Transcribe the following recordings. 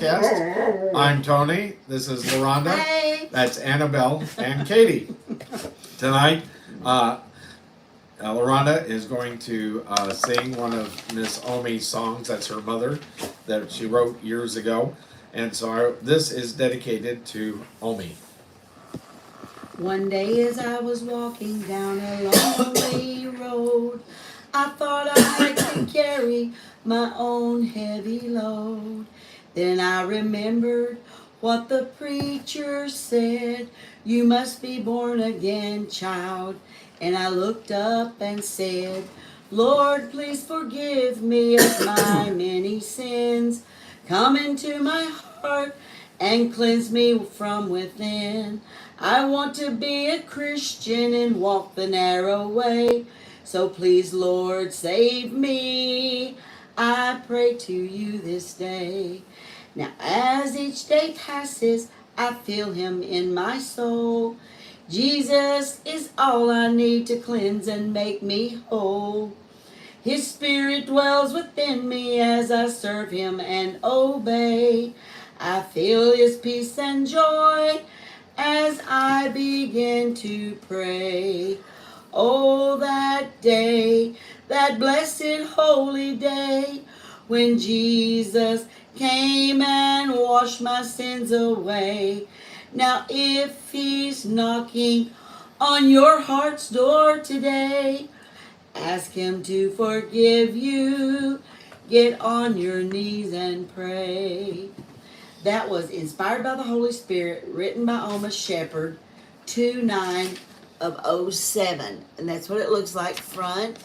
Podcast. I'm Tony. This is LaRonda. Hey. That's Annabelle and Katie. Tonight, LaRonda is going to sing one of Miss Omi's songs. That's her mother that she wrote years ago. And so this is dedicated to Omi. One day as I was walking down a lonely road, I thought I could carry my own heavy load. Then I remembered what the preacher said, you must be born again, child. And I looked up and said, Lord, please forgive me of my many sins. Come into my heart and cleanse me from within. I want to be a Christian and walk the narrow way. So please, Lord, save me. I pray to you this day. Now, as each day passes, I feel him in my soul. Jesus is all I need to cleanse and make me whole. His spirit dwells within me as I serve him and obey. I feel his peace and joy as I begin to pray. Oh, that day, that blessed holy day, when Jesus came and washed my sins away. Now if he's knocking on your heart's door today, ask him to forgive you. Get on your knees and pray. That was inspired by the Holy Spirit, written by Oma Shepherd, 2/9 of '07. And that's what it looks like front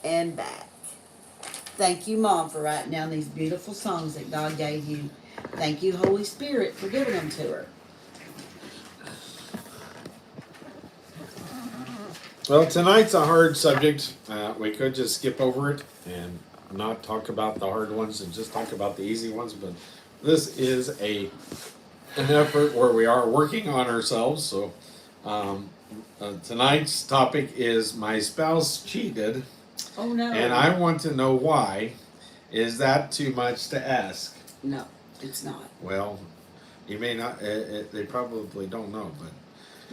and back. Thank you, Mom, for writing down these beautiful songs that God gave you. Thank you, Holy Spirit, for giving them to her. Well, tonight's a hard subject. We could just skip over it and not talk about the hard ones and just talk about the easy ones, but this is an effort where we are working on ourselves. So tonight's topic is my spouse cheated, Oh, no. and I want to know why. Is that too much to ask? No, it's not. Well, you may not. They probably don't know, but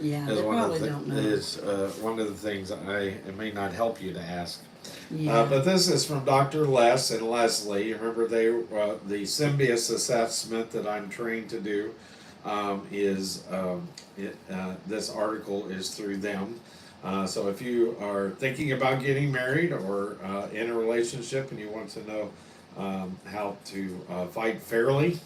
Yeah, they probably don't know. is one of the things it may not help you to ask. Yeah. But this is from Dr. Les and Leslie. Remember, the Symbios assessment that I'm trained to do this article is through them. So if you are thinking about getting married or in a relationship and you want to know how to fight fairly,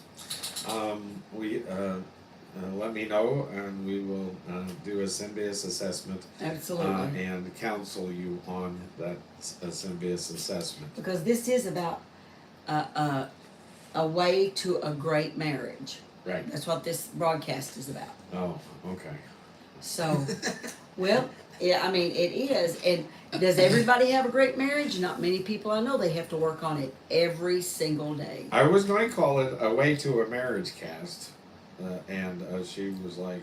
let me know and we will do a Symbios assessment. Absolutely. And counsel you on that Symbios assessment. Because this is about a way to a great marriage. Right. That's what this broadcast is about. Oh, okay. So, well, yeah, I mean, it is. And does everybody have a great marriage? Not many people I know. They have to work on it every single day. I was going to call it a way to a marriage cast. And she was like,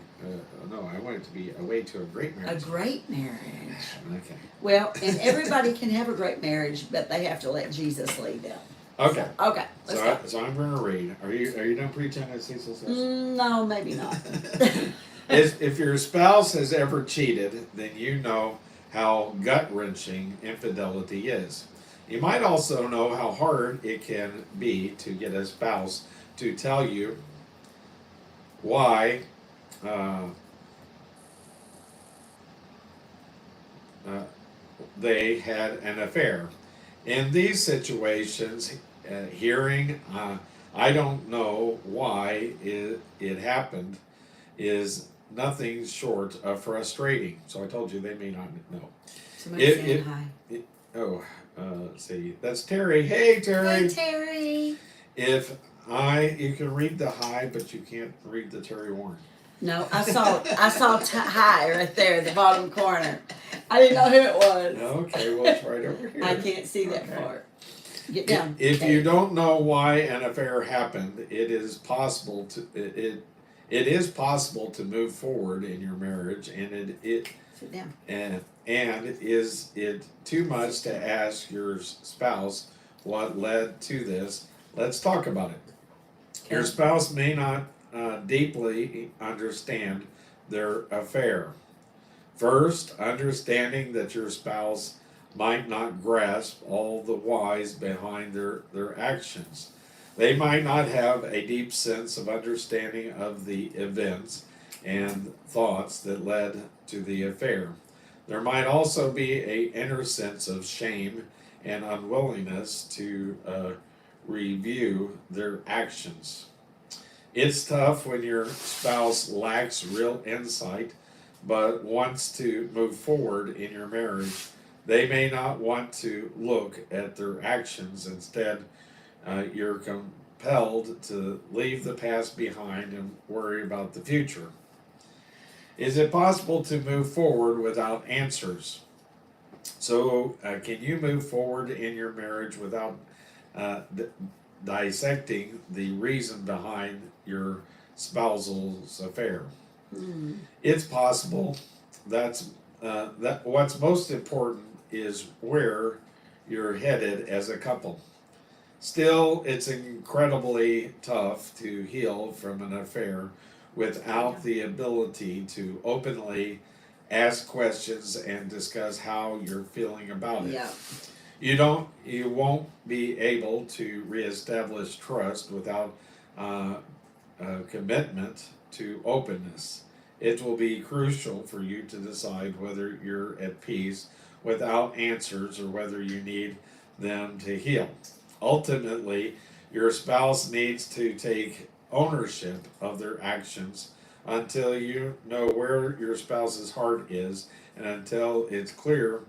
no, I want it to be a way to a great marriage. A great marriage. Okay. Well, and everybody can have a great marriage, but they have to let Jesus lead them. Okay. Okay, let's go. So I'm going to read. Are you done preaching at Cecil says? No, maybe not. If your spouse has ever cheated, then you know how gut-wrenching infidelity is. You might also know how hard it can be to get a spouse to tell you why they had an affair. In these situations, hearing I don't know why it happened is nothing short of frustrating. So I told you they may not know. Somebody saying hi. Let's see. That's Terry. Hey, Terry. Hey, Terry. You can read the hi, but you can't read the Terry Warren. No, I saw hi right there in the bottom corner. I didn't know who it was. Okay, well, it's right over here. I can't see that part. Get down. If you don't know why an affair happened, it is possible to move forward in your marriage, and Sit down. And is it too much to ask your spouse what led to this? Let's talk about it. Your Okay. spouse may not deeply understand their affair. First, understanding that your spouse might not grasp all the whys behind their actions. They might not have a deep sense of understanding of the events and thoughts that led to the affair. There might also be a inner sense of shame and unwillingness to review their actions. It's tough when your spouse lacks real insight but wants to move forward in your marriage. They may not want to look at their actions. Instead, you're compelled to leave the past behind and worry about the future. Is it possible to move forward without answers? So, can you move forward in your marriage without uh, d- dissecting the reason behind your spousal's affair? Hmm. It's possible. That's that. What's most important is where you're headed as a couple. Still, it's incredibly tough to heal from an affair without the ability to openly ask questions and discuss how you're feeling about it. Yeah. You won't be able to reestablish trust without uh, commitment to openness. It will be crucial for you to decide whether you're at peace without answers or whether you need them to heal. Ultimately, your spouse needs to take ownership of their actions until you know where your spouse's heart is and until it's clear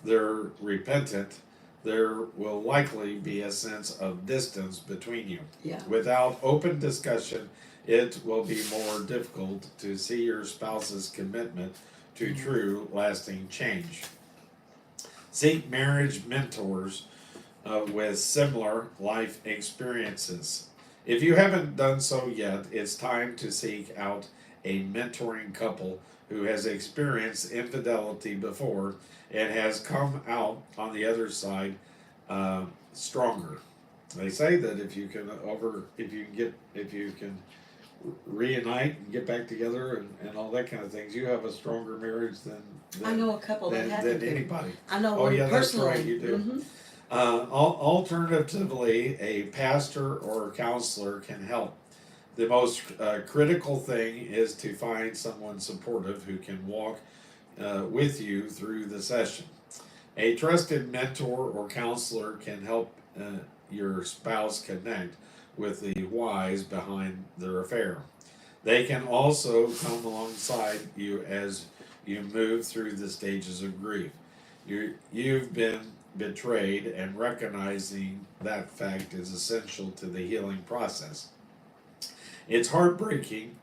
they're repentant. There will likely be a sense of distance between you. Yeah. Without open discussion, it will be more difficult to see your spouse's commitment to true, lasting change. Seek marriage mentors with similar life experiences. If you haven't done so yet, it's time to seek out a mentoring couple who has experienced infidelity before and has come out on the other side stronger. They say that if you can reunite and get back together and all that kind of things, you have a stronger marriage I know a couple that had to than do. anybody. I know Oh one yeah, that's personally. right, you do. Hmm. Alternatively, a pastor or counselor can help. The most critical thing is to find someone supportive who can walk with you through the session. A trusted mentor or counselor can help your spouse connect with the whys behind their affair. They can also come alongside you as you move through the stages of grief. You've been betrayed, and recognizing that fact is essential to the healing process. It's heartbreaking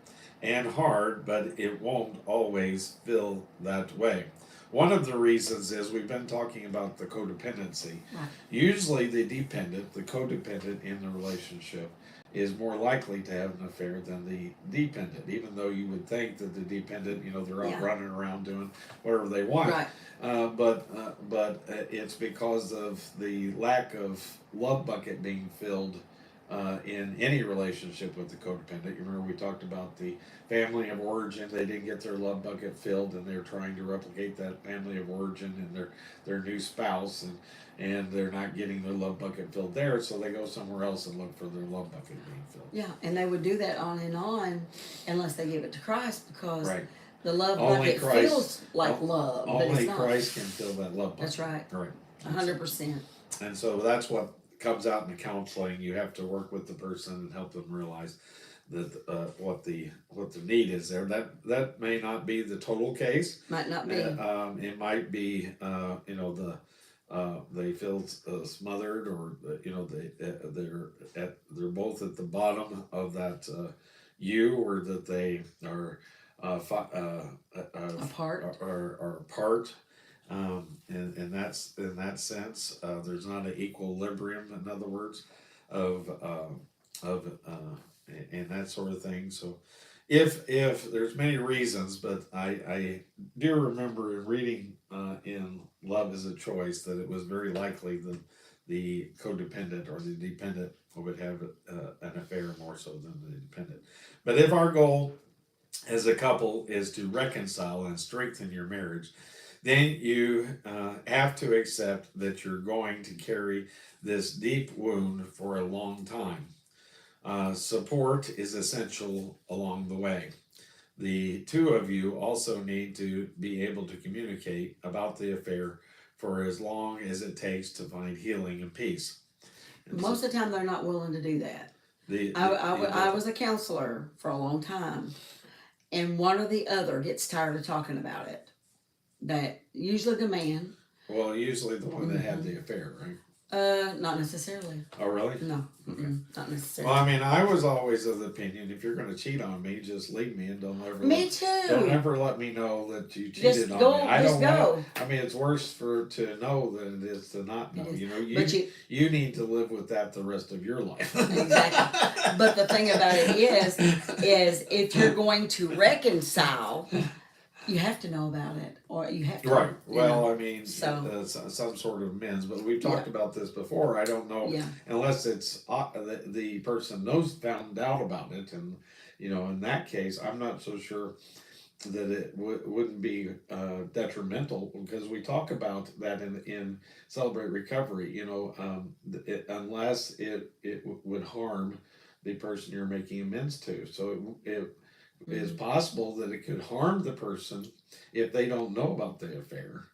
and hard, but it won't always feel that way. One of the reasons is we've been talking about the codependency. Right. Usually, the codependent in the relationship, is more likely to have an affair than the dependent, even though you would think that the dependent, they're out Yeah. running around doing whatever they want. Right. But it's because of the lack of love bucket being filled in any relationship with the codependent. You remember we talked about the family of origin. They didn't get their love bucket filled, and they're trying to replicate that family of origin in their new spouse, and they're not getting their love bucket filled there, so they go somewhere else and look for their love bucket being filled. Yeah, and they would do that on and on unless they give it to Christ because Right. the love Only bucket Christ- feels like love, but it's Only not. Christ can fill that love bucket. That's right. Right. 100%. And so that's what comes out in the counseling. You have to work with the person and help them realize that what the need is there. That may not be the total case. Might not be. It might be they feel smothered, or they're both at the bottom of that or that they are Apart. are apart. In that sense, there's not an equilibrium, in other words, of and that sort of thing. So, if there's many reasons, but I do remember in reading in Love Is a Choice that it was very likely the codependent or the dependent would have an affair more so than the independent. But if our goal as a couple is to reconcile and strengthen your marriage, then you have to accept that you're going to carry this deep wound for a long time. Support is essential along the way. The two of you also need to be able to communicate about the affair for as long as it takes to find healing and peace. And Most of the time, they're not willing to do that. I was a counselor for a long time, and one or the other gets tired of talking about it. That usually the man. Well, usually the one that had the affair, right? Not necessarily. Oh, really? No, Okay. not necessarily. Well, I mean, I was always of the opinion if you're going to cheat on me, just leave me and don't ever. Me too. Don't ever let me know that you cheated Just on go. me. I Just don't go. want. I mean, it's worse to know than it is to not know. You know, you need to live with that the rest of your life. Exactly. But the thing about it is if you're going to reconcile, you have to know about it, or you have to. Right. Well, know. I mean, So some sort of amends, but we've talked about this before. I don't know unless it's the person found out about it, and in that case, I'm not so sure that it wouldn't be detrimental, because we talk about that in Celebrate Recovery. Unless it would harm the person you're making amends to. So it is possible that it could harm the person if they don't know about the affair,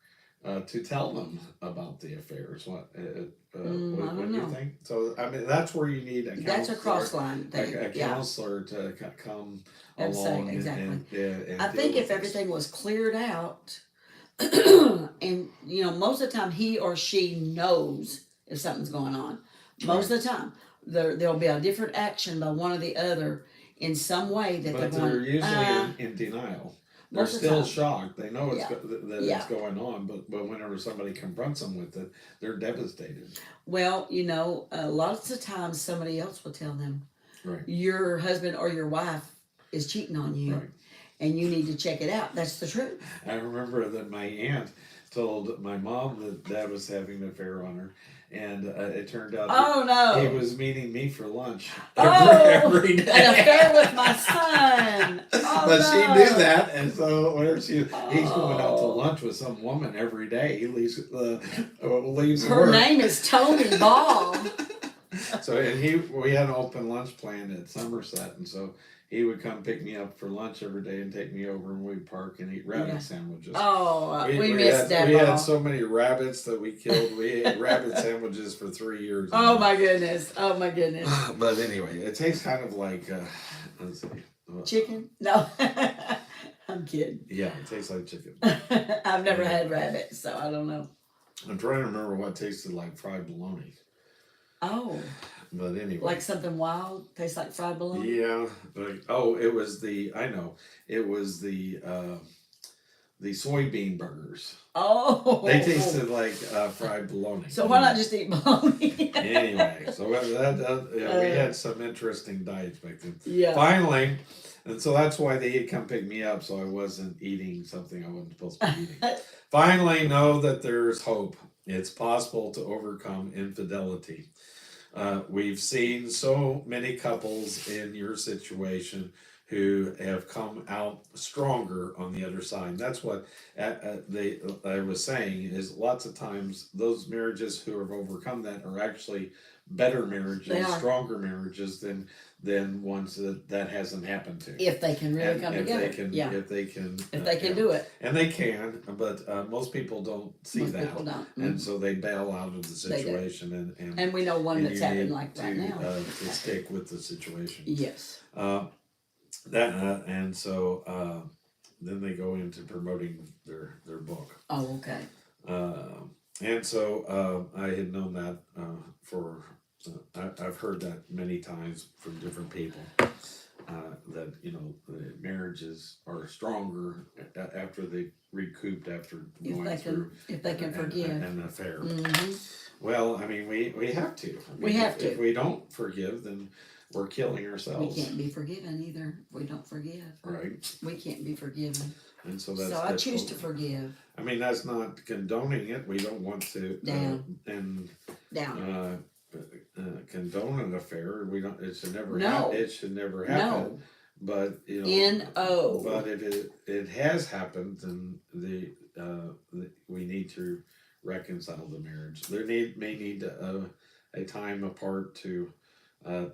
to tell them about the affair. Is what do you think? So I mean, that's where you need a counselor. That's a cross line thing. A counselor to come along. Exactly. And I think if everything was cleared out, and most of the time he or she knows if something's going on. Most of the time, there'll be a different action by one or the other in some way that but they're usually in denial. They're still shocked. They know that it's going on, but whenever somebody confronts them with it, they're devastated. Well, lots of times somebody else will tell them, right, your husband or your wife is cheating on you, right, and you need to check it out. That's the truth. I remember that my aunt told my mom that Dad was having an affair on her, and it turned out he was meeting me for lunch every day. An affair with my son. But she knew that, and so he's going out to lunch with some woman every day. He leaves Her work. name is Tony Ball. So we had an open lunch planned at Somerset, and so he would come pick me up for lunch every day and take me over, and we'd park and eat rabbit sandwiches. Oh, we missed that. We had so many rabbits that we killed. We ate rabbit sandwiches for 3 years. Oh my goodness! Oh my goodness! But anyway, it tastes kind of like let's see, chicken. No, I'm kidding. Yeah, it tastes like chicken. I've never had rabbit, so I don't know. I'm trying to remember what tasted like fried bologna. Oh. But anyway. Like something wild, tastes like fried bologna? Yeah. It was the soybean burgers. Oh. They tasted like fried bologna. So why not just eat bologna? Anyway, so we had some interesting diets back then. Yeah. Finally, and so that's why they'd come pick me up, so I wasn't eating something I wasn't supposed to be eating. Finally, know that there's hope. It's possible to overcome infidelity. We've seen so many couples in your situation who have come out stronger on the other side. That's what I was saying, is lots of times those marriages who have overcome that are actually better marriages, stronger marriages than ones that hasn't happened to. If they can really come together. If they can do it. And they can, but most people don't see most that. People don't. And so they bail out of the situation. And we know one that's happened like right now. To stick with the situation. Yes. And so then they go into promoting their book. Oh, okay. And so I had known that I've heard that many times from different people, that the marriages are stronger after they recouped after going through if they can forgive an affair. Mm-hmm. Well, I mean, we have to. We have to. If we don't forgive, then we're killing ourselves. We can't be forgiven either. If we don't forgive. Right. We can't be forgiven. And so I choose to forgive. I mean, that's not condoning it. We don't want to down. condone an affair. We don't. It should never. No. It should never happen. No. But you know. N-O. But if it has happened, then we need to reconcile the marriage. There may need a time apart to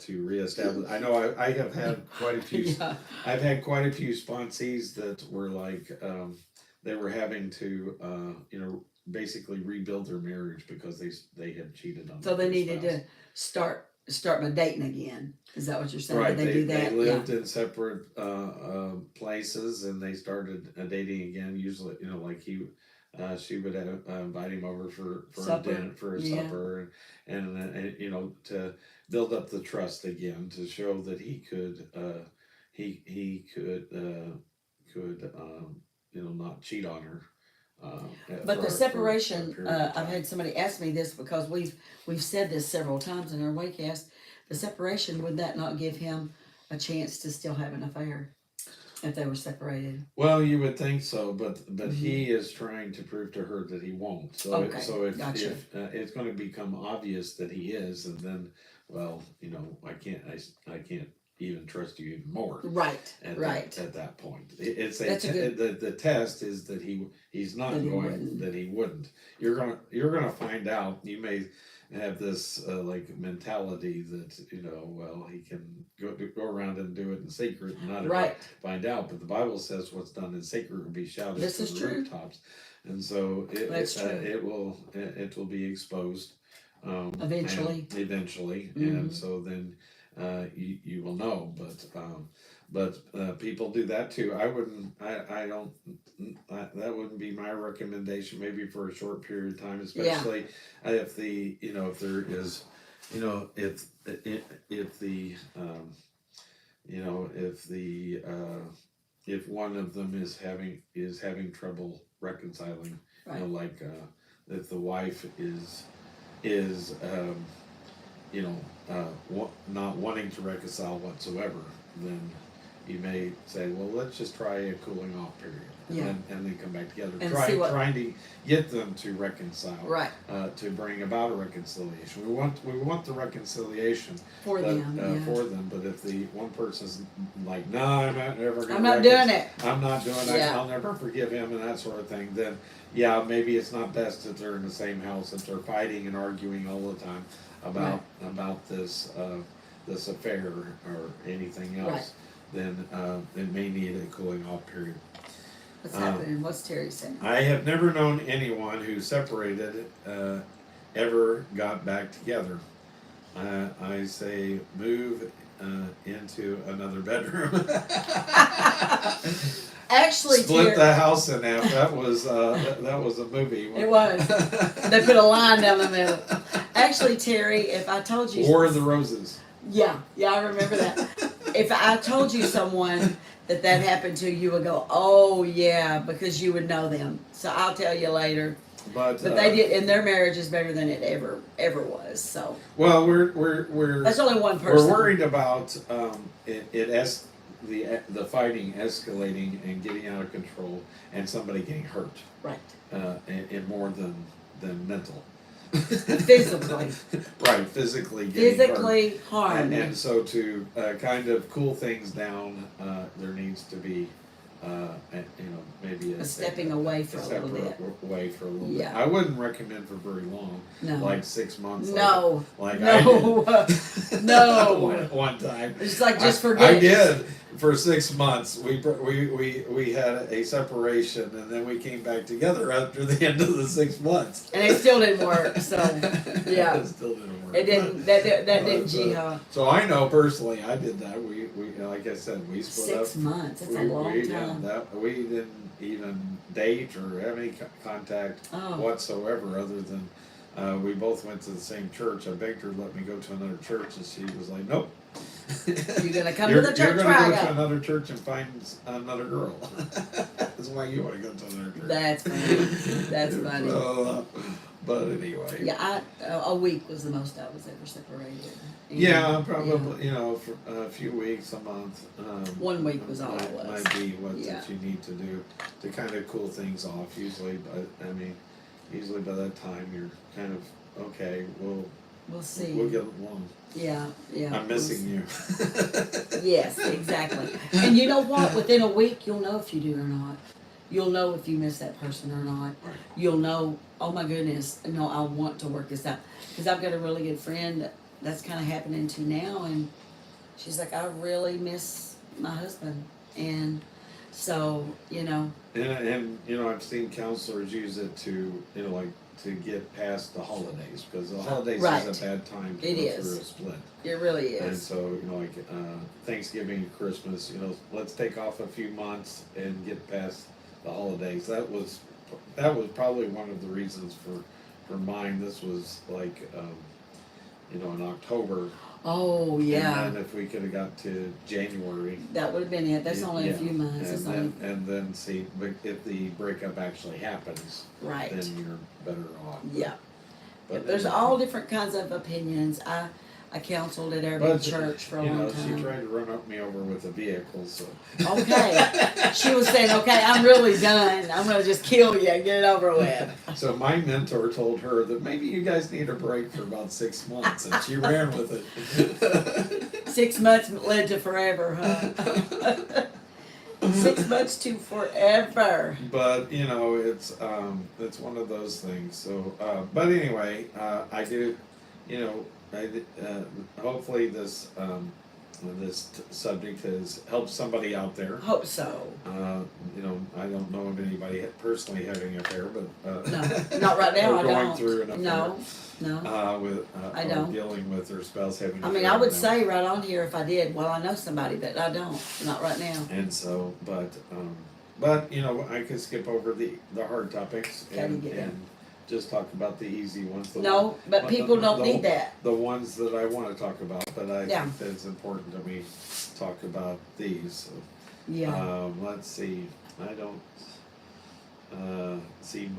reestablish. I know I have had quite a few. Yeah. I've had quite a few sponsees that were like they were having to basically rebuild their marriage because they had cheated on. So they their needed spouse. to start by dating again. Is that what you're saying? Right, Did they do that? They lived in separate places, and they started dating again. Usually, like she would invite him over for Supper. dinner, for a Yeah. supper, and to build up the trust again, to show that he could not cheat on her. But the separation, I've time. had somebody ask me this because we've said this several times in our Waycast. The separation, would that not give him a chance to still have an affair if they were separated? Well, you would think so, but he is trying to prove to her that he won't. So Okay, if gotcha. it's going to become obvious that he is, and then, well, I can't even trust you even more. Right, At right. at that point, the test is that he's not That he going wouldn't. that he wouldn't. You're gonna find out. You may have this like mentality that well, he can go around and do it in secret and not Right. find out. But the Bible says what's done in secret will be shouted This to is the true. rooftops, and so That's true. it will be exposed Eventually. and so then you will know. But people do that too. I wouldn't. I don't. That wouldn't be my recommendation. Maybe for a short period of time, especially if if there is, if one of them is having trouble reconciling, Right. like if the wife is not wanting to reconcile whatsoever, then you may say, well, let's just try a cooling off period, Yeah. and then come back together, And see what- trying to get them to reconcile, Right. To bring about a reconciliation. We want the reconciliation For them. Yeah. for them, but if the one person's like, no, I'm not never gonna I'm not doing it. I'm not doing it. Yeah. I'll never forgive him and that sort of thing. Then, yeah, maybe it's not best that they're in the same house, if they're fighting and arguing all the time about this affair or anything else. Right. Then it may need a cooling off period. What's happening? What's Terry saying? I have never known anyone who separated ever got back together. I say move into another bedroom. Actually, Split Terry, the house in half. That was a movie. it was. They put a line down the middle. Actually, Terry, if I told you, War of the Roses. yeah, I remember that. If I told you someone that happened to, you would go, oh yeah, because you would know them. So I'll tell you later. But they did, and their marriage is better than it ever was. So well, we're that's only one person. We're worried about the fighting escalating and getting out of control, and somebody getting hurt. Right. And more than mental. Physically. Right, physically getting hurt. Physically harmed. And so to kind of cool things down, there needs to be, maybe a stepping away for a little bit. Away for a little Yeah. bit. I wouldn't recommend for very long. No. Like 6 months. No. Like No. I did. No. one time. It's like just forget I it. did. For 6 months, we had a separation, and then we came back together after the end of the 6 months. And it still didn't work. So yeah. It still didn't work. It didn't. That didn't. Jihad. So I know personally, I did that. We like I said, we split up. 6 months. That's a long time. We didn't even date or have any contact whatsoever, other than we both went to the same church. I begged her to let me go to another church, and she was like, "Nope." You're gonna come to the church. You're gonna go to another church and find another girl. That's why you want to go to another church. That's funny. That's funny. But anyway. Yeah, a week was the most I was ever separated. And, yeah, probably. For a few weeks, a month. 1 week was all it was. Might be what that you need to do to kind of cool things off. Usually by that time you're kind of okay. We'll see. We'll get along. Yeah, yeah. I'm missing you. Yes, exactly. And you know what? Within a week, you'll know if you do or not. You'll know if you miss that person or not. Right. You'll know, oh my goodness, no, I want to work this out. Because I've got a really good friend that's kind of happening to now, and she's like, I really miss my husband. And so, you know, And you know, I've seen counselors use it to, you know, like to get past the holidays, because the holidays Right. is a bad time to It go is. through a split. it really And is. so, you know, like Thanksgiving, Christmas, you know, let's take off a few months and get past the holidays. That was probably one of the reasons for mine. This was like, you know, in October. Oh, yeah. And then if we could have got to January. That would have been it. That's only a yeah, few months. It's and then see, but if the breakup actually happens, right. then you're better off. Yeah. But There's all different kinds of opinions. I counseled at every church for a long time. She tried to run up me over with a vehicle, so. Okay. She was saying, okay, I'm really done. I'm going to just kill you and get it over with. So my mentor told her that maybe you guys need a break for about 6 months, and she ran with it. 6 months led to forever, huh? 6 months to forever. But you know, it's one of those things. So, but anyway, I do, you know, hopefully this subject has helped somebody out there. Hope so. You know, I don't know of anybody personally having an affair, but No, not right now. or I going don't. through an affair. No. With I or don't. dealing with their spouse having. I an mean, affair I would right now. say right on here if I did, well, I know somebody, but I don't. Not right now. And so, but you know, I could skip over the hard topics How do you get and just talk about the easy ones. No, but people don't need that. The ones that I want to talk about, but I Yeah. think that it's important to me to talk about these. So, Yeah. let's see. I don't see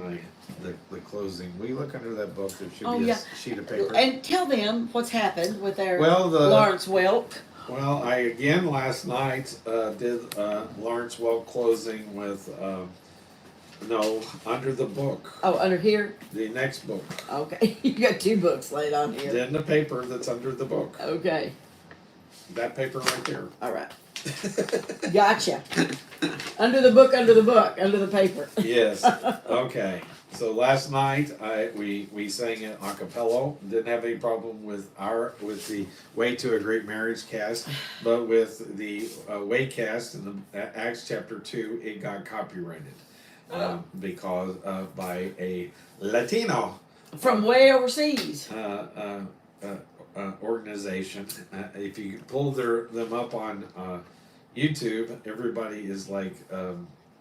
the closing. Will you look under that book? There should Oh, be yeah. a sheet of paper. And tell them what's happened with their Well, Lawrence Welk. Well, I again last night did Lawrence Welk closing with no, under the book, Oh, under here? the next book, Okay. You got 2 books laid on here. then the paper that's under the book, Okay. that paper right there. All right. Gotcha. Under the book, under the paper. Yes. Okay. So last night we sang it a cappella. Didn't have any problem with the Way to a Great Marriage cast, but with the Way cast in the Acts chapter 2, it got copyrighted because by a Latino From way overseas. organization. If you pull them up on YouTube, everybody is like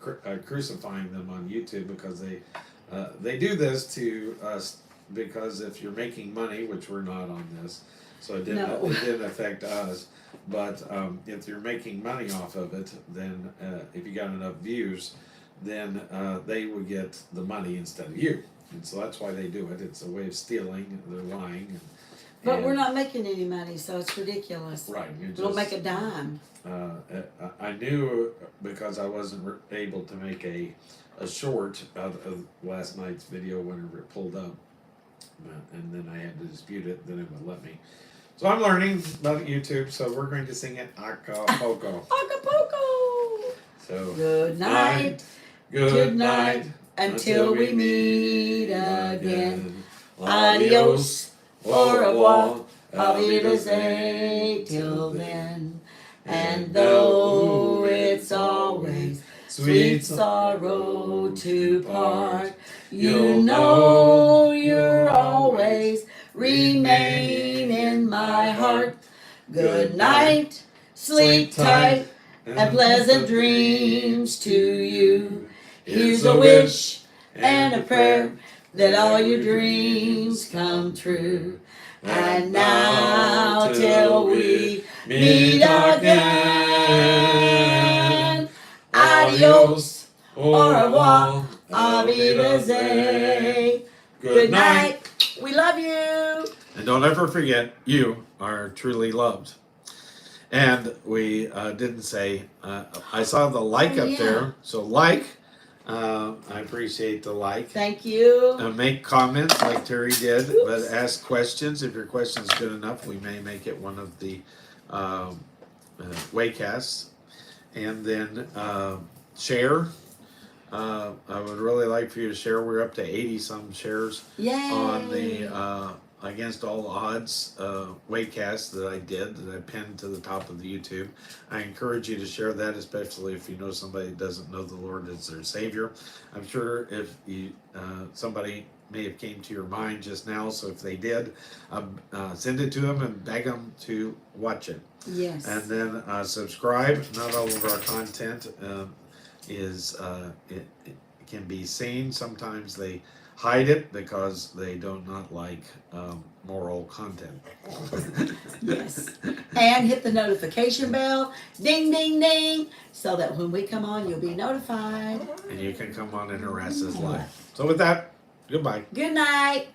crucifying them on YouTube because they do this to us because if you're making money, which we're not on this, so it didn't affect us. But if you're making money off of it, then if you got enough views, then they would get the money instead of you. And so that's why they do it. It's a way of stealing. They're lying. But we're not making any money, so it's ridiculous. Right. We don't make a dime. I knew because I wasn't able to make a short out of last night's video whenever it pulled up, and then I had to dispute it. Then it would let me. So I'm learning about YouTube. So we're going to sing it Acapulco. Acapulco. So Good night. Good night. Until we meet again. Adios. Au revoir. Auf Wiedersehen. Till then. And though it's always sweet sorrow to part, you know you'll always remain in my heart. Good night, sleep tight, and pleasant dreams to you. Here's a wish and a prayer that all your dreams come true. And now till we meet again. Adios, au revoir, auf Wiedersehen. Good night. We love you. And don't ever forget, you are truly loved. And we didn't say, I saw the like up there. So like, I appreciate the like. Thank you. Make comments like Terry did, but Oops. ask questions. If your question's good enough, we may make it one of the waycasts. And then share. I would really like for you to share. We're up to 80 some shares Yay. on the Against All Odds waycast that I did, that I pinned to the top of the YouTube. I encourage you to share that, especially if you know somebody that doesn't know the Lord as their Savior. I'm sure if you somebody may have came to your mind just now, so if they did, send it to them and beg them to watch it. Yes. And then subscribe. Not all of our content is it can be seen. Sometimes they hide it because they do not like moral content. Yes. And hit the notification bell, ding, ding, ding, so that when we come on, you'll be notified. And you can come on and harass us live. So with that, goodbye. Good night.